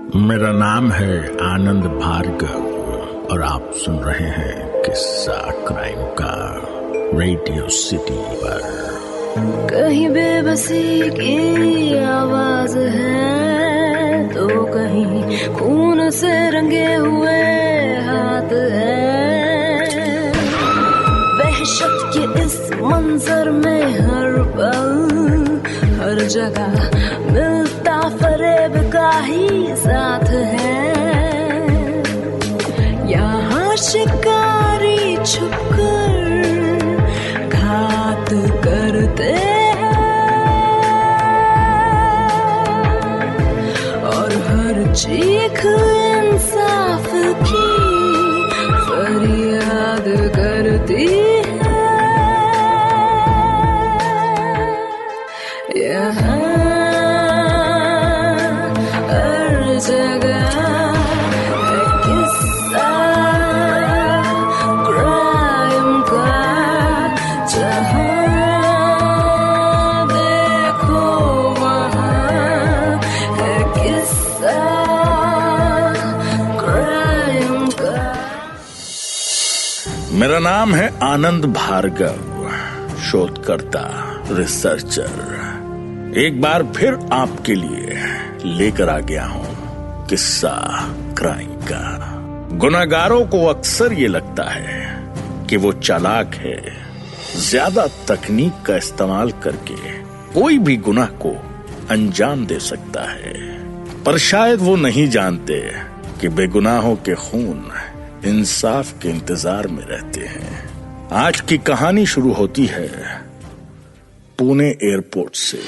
मेरा नाम है आनंद भार्गव और आप सुन रहे हैं किस्सा क्राइम का रेडियो सिटी पर। कहीं बेबसी की आवाज है तो कहीं खून से रंगे हुए हाथ है। वहशत के इस मंजर में हर पल हर जगह मिलता फरेब का ही साथ है। यहाँ शिकारी छुपकर घात करते हैं और हर चीख इंसाफ की फरियाद करती है। यहाँ हर जगह है किस्सा क्राइम का, जहाँ देखो वहाँ है किस्सा क्राइम का। मेरा नाम है आनंद भार्गव, शोधकर्ता, रिसर्चर। एक बार फिर आपके लिए लेकर आ गया हूं किस्सा क्राइम का। गुनाहगारों को अक्सर ये लगता है कि वो चालाक है, ज्यादा तकनीक का इस्तेमाल करके कोई भी गुनाह को अंजाम दे सकता है, पर शायद वो नहीं जानते कि बेगुनाहों के खून इंसाफ के इंतजार में रहते हैं। आज की कहानी शुरू होती है पुणे एयरपोर्ट से।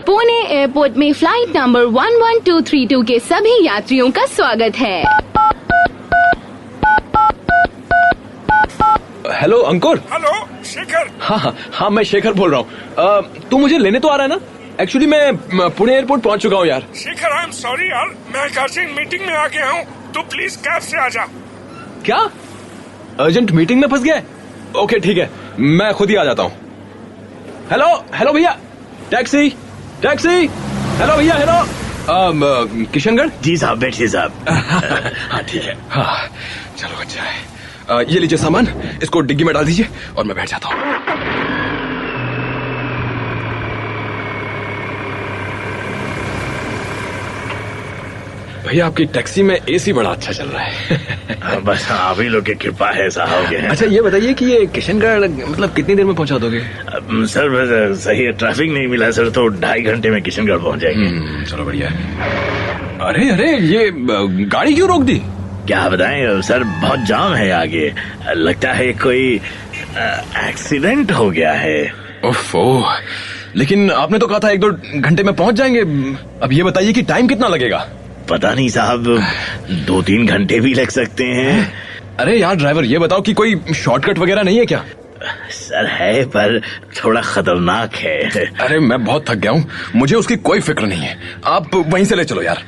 पुणे एयरपोर्ट में फ्लाइट नंबर 11232 के सभी यात्रियों का स्वागत है। हेलो अंकुर। हेलो शेखर। हाँ मैं शेखर बोल रहा हूँ। तू मुझे लेने तो आ रहा है ना? एक्चुअली मैं पुणे एयरपोर्ट पहुंच चुका हूँ यार। शेखर आई एम सॉरी यार, मैं एक अर्जेंट मीटिंग में आ गया हूँ, तो प्लीज कैब से आ जा। क्या अर्जेंट मीटिंग में फंस गया? ओके ठीक है, मैं खुद ही आ जाता हूँ। हेलो भैया, टैक्सी। हेलो भैया, हेलो। किशनगढ़? जी साहब, बैठिए साहब। हाँ ठीक है। हाँ चलो अच्छा है। ये लीजिए सामान, इसको डिग्गी में डाल दीजिए और मैं बैठ जाता हूँ। भैया आपकी टैक्सी में एसी बड़ा अच्छा चल रहा है। बस आप ही लोग की कृपा है साहब। अच्छा ये बताइए कि ये किशनगढ़ मतलब कितनी देर में पहुंचा दोगे? सर बस सही है, ट्रैफिक नहीं मिला सर, तो 2.5 घंटे में किशनगढ़ पहुंच जाएंगे। चलो बढ़िया है। अरे ये गाड़ी क्यों रोक दी? क्या बताएं सर, बहुत जाम है आगे, लगता है कोई एक्सीडेंट हो गया है। ओफो, लेकिन आपने तो कहा था 1-2 घंटे में पहुंच जाएंगे। अब ये बताइए कि टाइम कितना लगेगा? पता नहीं साहब, 2-3 घंटे भी लग सकते हैं। अरे यार ड्राइवर, ये बताओ कि कोई शॉर्टकट वगैरह नहीं है क्या? सर है, पर थोड़ा खतरनाक है। अरे मैं बहुत थक गया हूँ, मुझे उसकी कोई फिक्र नहीं है, आप वहीं से ले चलो यार।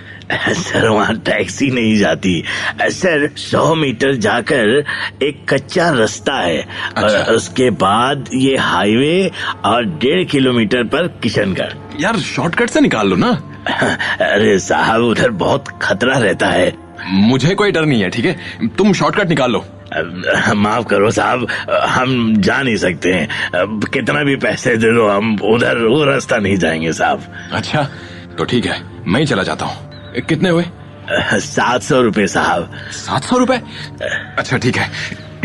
सर वहाँ टैक्सी नहीं जाती सर, 100 मीटर जाकर एक कच्चा रास्ता है। अच्छा। उसके बाद ये हाईवे और 1.5 किलोमीटर पर किशनगढ़। यार शॉर्टकट से निकाल लो ना। अरे साहब, उधर बहुत खतरा रहता है। मुझे कोई डर नहीं है, ठीक है, तुम शॉर्टकट निकाल लो। माफ करो साहब, हम जा नहीं सकते हैं, कितना भी पैसे दे दो हम उधर वो रास्ता नहीं जाएंगे साहब। अच्छा तो ठीक है, मैं ही चला जाता हूँ। कितने हुए? 700 रुपए साहब। 700 रुपए? अच्छा ठीक है,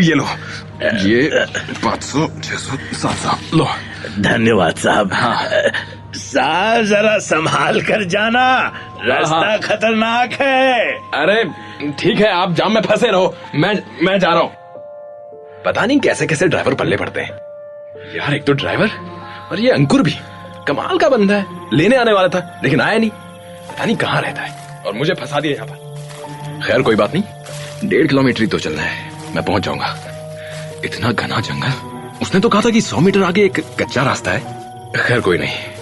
ये लो, ये 500, 600, 700 लो। धन्यवाद साहब। हाँ। साहब जरा संभाल कर जाना, रास्ता खतरनाक है। अरे ठीक है, आप जाम में फंसे रहो, मैं जा रहा हूँ। पता नहीं कैसे कैसे ड्राइवर पल्ले पड़ते हैं यार। एक तो ड्राइवर और ये अंकुर भी कमाल का बंदा है। लेने आने वाला था लेकिन आया नहीं, पता नहीं कहाँ रहता है और मुझे फंसा दिया यहाँ पर। खैर कोई बात नहीं, 1.5 किलोमीटर ही तो चलना है, मैं पहुंच जाऊंगा। इतना घना जंगल, उसने तो कहा था कि 100 मीटर आगे एक कच्चा रास्ता है। खैर कोई नहीं।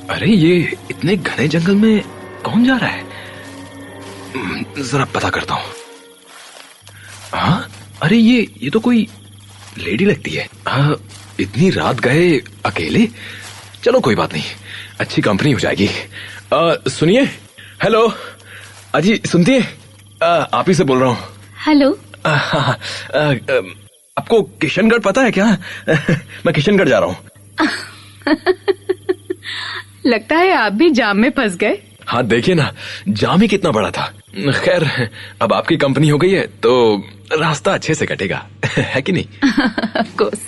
अरे ये इतने घने जंगल में कौन जा रहा है? जरा पता करता हूँ। हाँ, अरे ये तो कोई लेडी लगती है। हाँ, इतनी रात गए अकेले, चलो कोई बात नहीं, अच्छी कंपनी हो जाएगी। सुनिए, हेलो अजी, सुनती है? आप ही से बोल रहा हूँ। हेलो। आपको किशनगढ़ पता है क्या? मैं किशनगढ़ जा रहा हूँ। लगता है आप भी जाम में फंस गए। हाँ देखिए ना, जाम ही कितना बड़ा था। खैर, अब आपकी कंपनी हो गई है तो रास्ता अच्छे से कटेगा। है कि नहीं? Of course.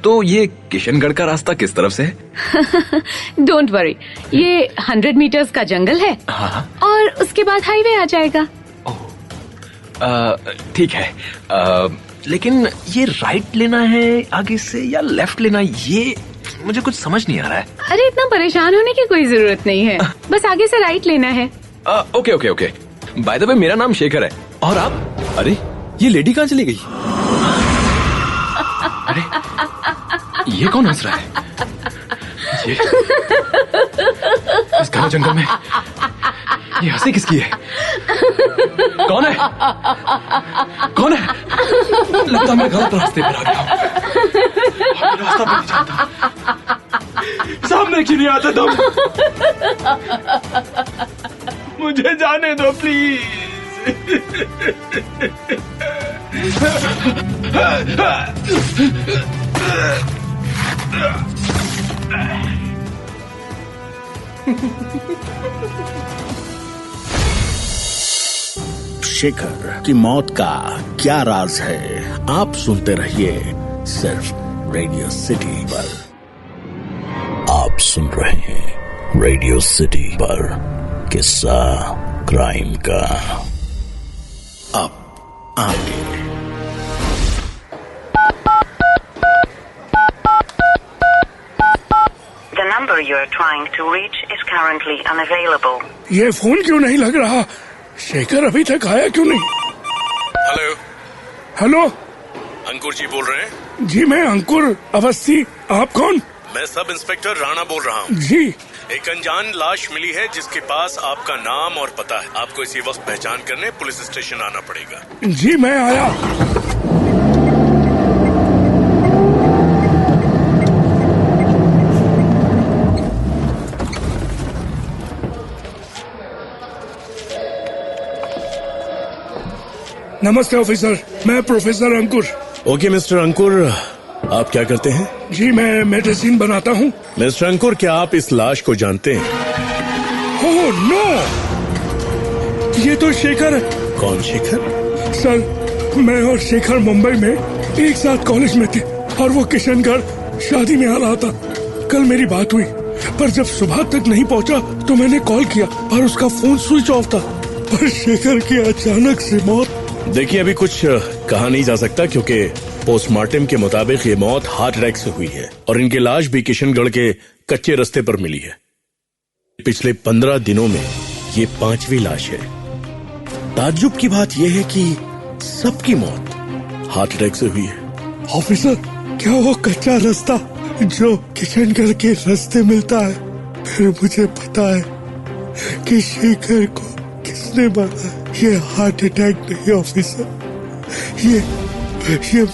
तो ये किशनगढ़ का रास्ता किस तरफ से है? डोंट वरी, ये 100 मीटर्स का जंगल है। हाँ। और उसके बाद हाईवे आ जाएगा। ठीक है, लेकिन ये राइट लेना है आगे से या लेफ्ट लेना, ये मुझे कुछ समझ नहीं आ रहा है। अरे इतना परेशान होने की कोई जरूरत नहीं है, बस आगे से राइट लेना है। Okay okay okay. By the way, मेरा नाम शेखर है। और आप? अरे ये लेडी कहाँ चली गई? अरे ये कौन हंस रहा है? ये इस घने जंगल में ये हंसी किसकी है? कौन है? कौन है? लगता मैं गलत रास्ते पर आ गया हूँ। रास्ता भी नहीं जानता, सामने क्यों नहीं आता तुम? मुझे जाने दो प्लीज। शेखर की मौत का क्या राज है, आप सुनते रहिए सिर्फ रेडियो सिटी पर। आप सुन रहे हैं रेडियो सिटी पर किस्सा क्राइम का। अब आगे The number you are trying to reach is currently unavailable. ये फोन क्यों नहीं लग रहा? शेखर अभी तक आया क्यों नहीं? Hello hello. अंकुर जी बोल रहे हैं? जी मैं अंकुर अवस्थी। आप कौन? मैं सब इंस्पेक्टर राणा बोल रहा हूँ। जी। एक अनजान लाश मिली है जिसके पास आपका नाम और पता है। आपको इसी वक्त पहचान करने पुलिस स्टेशन आना पड़ेगा। जी मैं आया। नमस्ते ऑफिसर, मैं प्रोफेसर अंकुर। ओके मिस्टर अंकुर, आप क्या करते हैं? जी मैं मेडिसिन बनाता हूँ। मिस्टर अंकुर, क्या आप इस लाश को जानते हैं? ओह नो, ये तो शेखर है। कौन शेखर? सर, मैं और शेखर मुंबई में एक साथ कॉलेज में थे और वो किशनगढ़ शादी में आ रहा था। कल मेरी बात हुई, पर जब सुबह तक नहीं पहुंचा तो मैंने कॉल किया और उसका फोन स्विच ऑफ था। पर शेखर की अचानक से मौत। देखिए, अभी कुछ कहा नहीं जा सकता क्योंकि पोस्टमार्टम के मुताबिक ये मौत हार्ट अटैक से हुई है और इनकी लाश भी किशनगढ़ के कच्चे रास्ते पर मिली है। पिछले 15 दिनों में ये 5वीं लाश है। ताज्जुब की बात यह है कि सबकी मौत हार्ट अटैक से हुई है। ऑफिसर, क्या वो कच्चा रास्ता जो किशनगढ़ के रास्ते मिलता है, फिर मुझे पता है कि शेखर को किसने मारा है। ये हार्ट अटैक नहीं ऑफिसर, ये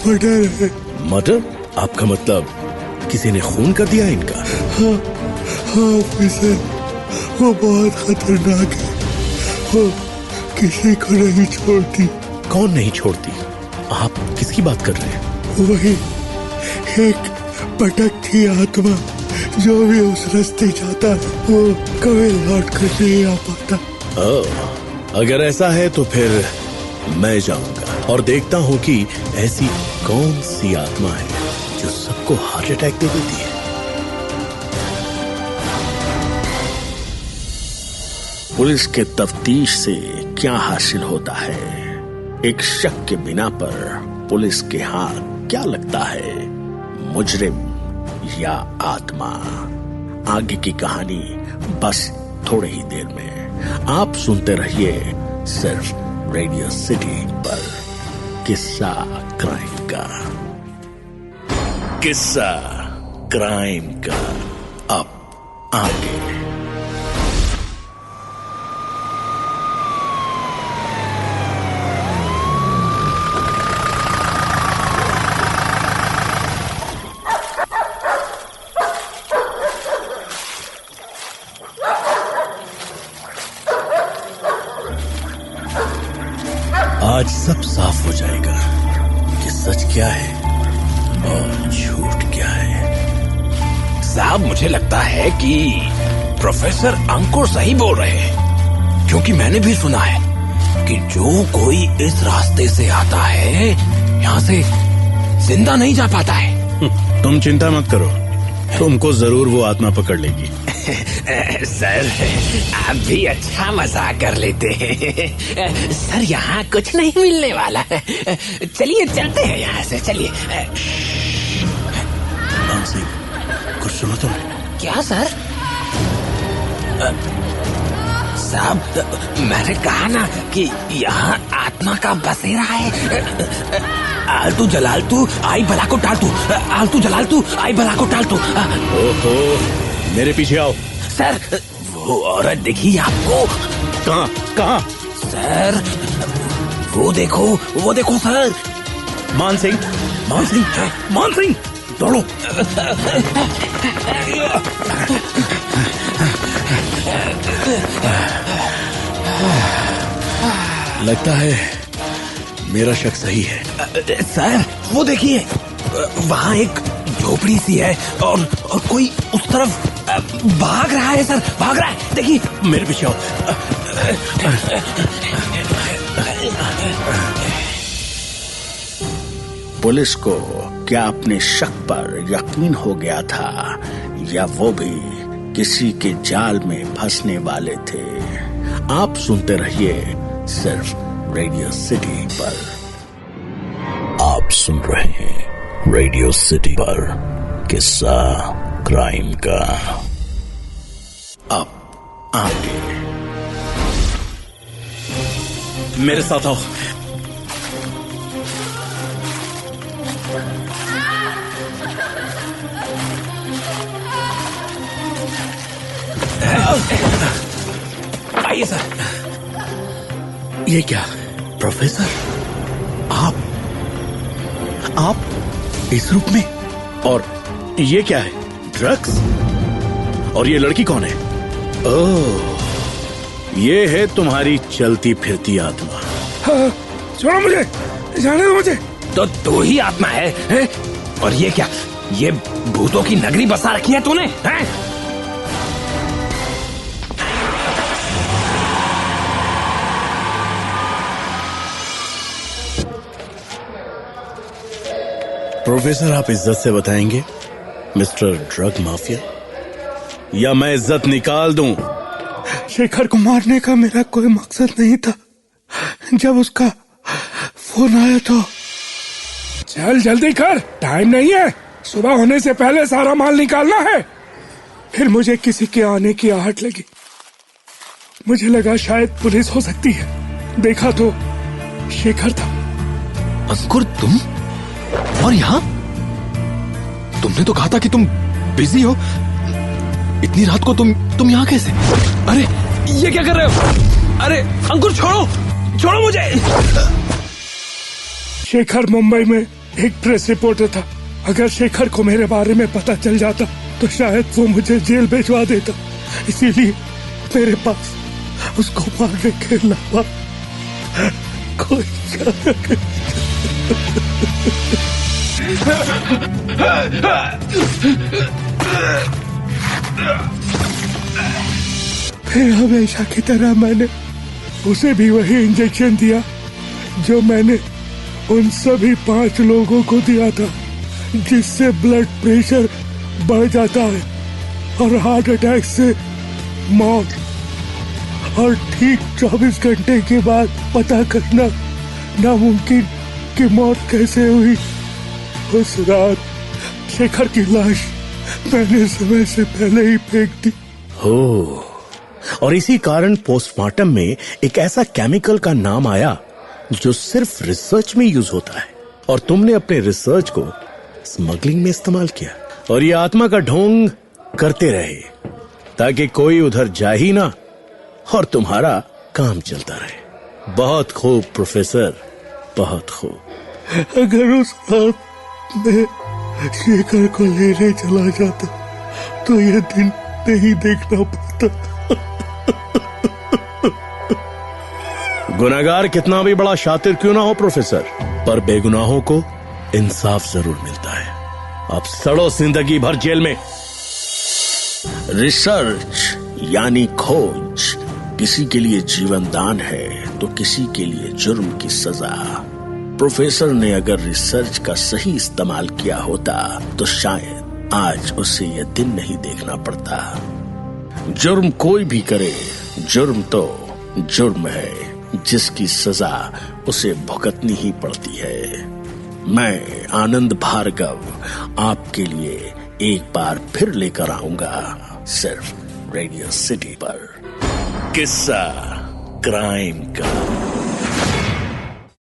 मर्डर है। मर्डर? आपका मतलब किसी ने खून कर दिया इनका? हाँ ऑफिसर, वो बहुत खतरनाक है। वो किसी को नहीं छोड़ती। कौन नहीं छोड़ती? आप किसकी बात कर रहे हैं? वही एक भटकती आत्मा जो भी उस रास्ते जाता है वो कभी लौट कर नहीं आ पाता। अगर ऐसा है तो फिर मैं जाऊंगा और देखता हूँ कि ऐसी कौन सी आत्मा है जो सबको हार्ट अटैक दे देती है। पुलिस के तफ्तीश से क्या हासिल होता है? एक शक के बिना पर पुलिस के हाथ क्या लगता है, मुजरिम या आत्मा? आगे की कहानी बस थोड़ी ही देर में। आप सुनते रहिए सिर्फ रेडियो सिटी पर किस्सा क्राइम का। किस्सा क्राइम का अब आगे। आज सब साफ हो जाएगा कि सच क्या है और झूठ क्या है। साहब मुझे लगता है कि प्रोफेसर अंकुर सही बोल रहे हैं, क्योंकि मैंने भी सुना है कि जो कोई इस रास्ते से आता है यहाँ से जिंदा नहीं जा पाता है। तुम चिंता मत करो, तुमको जरूर वो आत्मा पकड़ लेगी। सर आप भी अच्छा मजाक कर लेते हैं। सर यहाँ कुछ नहीं मिलने वाला है, चलिए चलते हैं यहाँ से, चलिए। कुछ सुनो तुम? क्या सर? साहब मैंने कहा ना कि यहाँ आत्मा का बसेरा है। आलतू जलालतू आई भला को टालतू, आलतू जलालतू आई भला को टालतू। ओहो, मेरे पीछे आओ। सर वो औरत दिखी आपको? कहाँ कहाँ? सर वो देखो सर। मान सिंह, मान सिंह, मान सिंह, दौड़ो। लगता है मेरा शक सही है। सर वो देखिए, वहाँ एक झोपड़ी सी है और कोई उस तरफ भाग रहा है। सर भाग रहा है, देखिए। मेरे पीछे आओ। पुलिस को क्या अपने शक पर यकीन हो गया था या वो भी किसी के जाल में फंसने वाले थे? आप सुनते रहिए सिर्फ रेडियो सिटी पर। आप सुन रहे हैं रेडियो सिटी पर किस्सा क्राइम का। अब आगे मेरे साथ आओ। आइए सर। ये क्या प्रोफेसर, आप इस रूप में? और ये क्या है? ड्रग्स? और ये लड़की कौन है? ओह, ये है तुम्हारी चलती फिरती आत्मा। हाँ, छोड़ो मुझे, जाने दो मुझे। तो तू ही आत्मा है? और ये क्या, ये भूतों की नगरी बसा रखी है तूने? हैं? प्रोफेसर आप इज्जत से बताएंगे मिस्टर ड्रग माफिया, या मैं इज्जत निकाल दूं? शेखर को मारने का मेरा कोई मकसद नहीं था। जब उसका फोन आया तो चल जल्दी कर, टाइम नहीं है, सुबह होने से पहले सारा माल निकालना है। फिर मुझे किसी के आने की आहट लगी। मुझे लगा शायद पुलिस हो सकती है। देखा तो शेखर था। अंकुर तुम? और यहाँ? तुमने तो कहा था कि तुम बिजी हो। इतनी रात को तुम यहाँ कैसे? अरे ये क्या कर रहे हो? अरे अंकुर छोड़ो मुझे। शेखर मुंबई में एक प्रेस रिपोर्टर था। अगर शेखर को मेरे बारे में पता चल जाता तो शायद वो मुझे जेल भिजवा देता। इसीलिए मेरे पास उसको मारने के अलावा कोई चारा नहीं। फिर हमेशा की तरह मैंने उसे भी वही इंजेक्शन दिया जो मैंने उन सभी 5 लोगों को दिया था, जिससे ब्लड प्रेशर बढ़ जाता है और हार्ट अटैक से मौत। और ठीक 24 घंटे के बाद पता करना नामुमकिन कि मौत कैसे हुई। उस रात शेखर की लाश मैंने समय से पहले ही फेंक दी। हो, और इसी कारण पोस्टमार्टम में एक ऐसा केमिकल का नाम आया जो सिर्फ रिसर्च में यूज होता है, और तुमने अपने रिसर्च को स्मगलिंग में इस्तेमाल किया। और ये आत्मा का ढोंग करते रहे ताकि कोई उधर जा ही ना और तुम्हारा काम चलता रहे। बहुत खूब प्रोफेसर, बहुत खूब। अगर उस रात में शेखर को लेने चला जाता तो ये दिन नहीं देखना पड़ता। गुनहगार कितना भी बड़ा शातिर क्यों ना हो प्रोफेसर, पर बेगुनाहों को इंसाफ जरूर मिलता है। अब सड़ो जिंदगी भर जेल में। रिसर्च यानी खोज किसी के लिए जीवन दान है तो किसी के लिए जुर्म की सजा। प्रोफेसर ने अगर रिसर्च का सही इस्तेमाल किया होता तो शायद आज उसे यह दिन नहीं देखना पड़ता। जुर्म कोई भी करे, जुर्म तो जुर्म है जिसकी सजा उसे भुगतनी ही पड़ती है। मैं आनंद भार्गव आपके लिए एक बार फिर लेकर आऊंगा सिर्फ रेडियो सिटी पर किस्सा क्राइम का।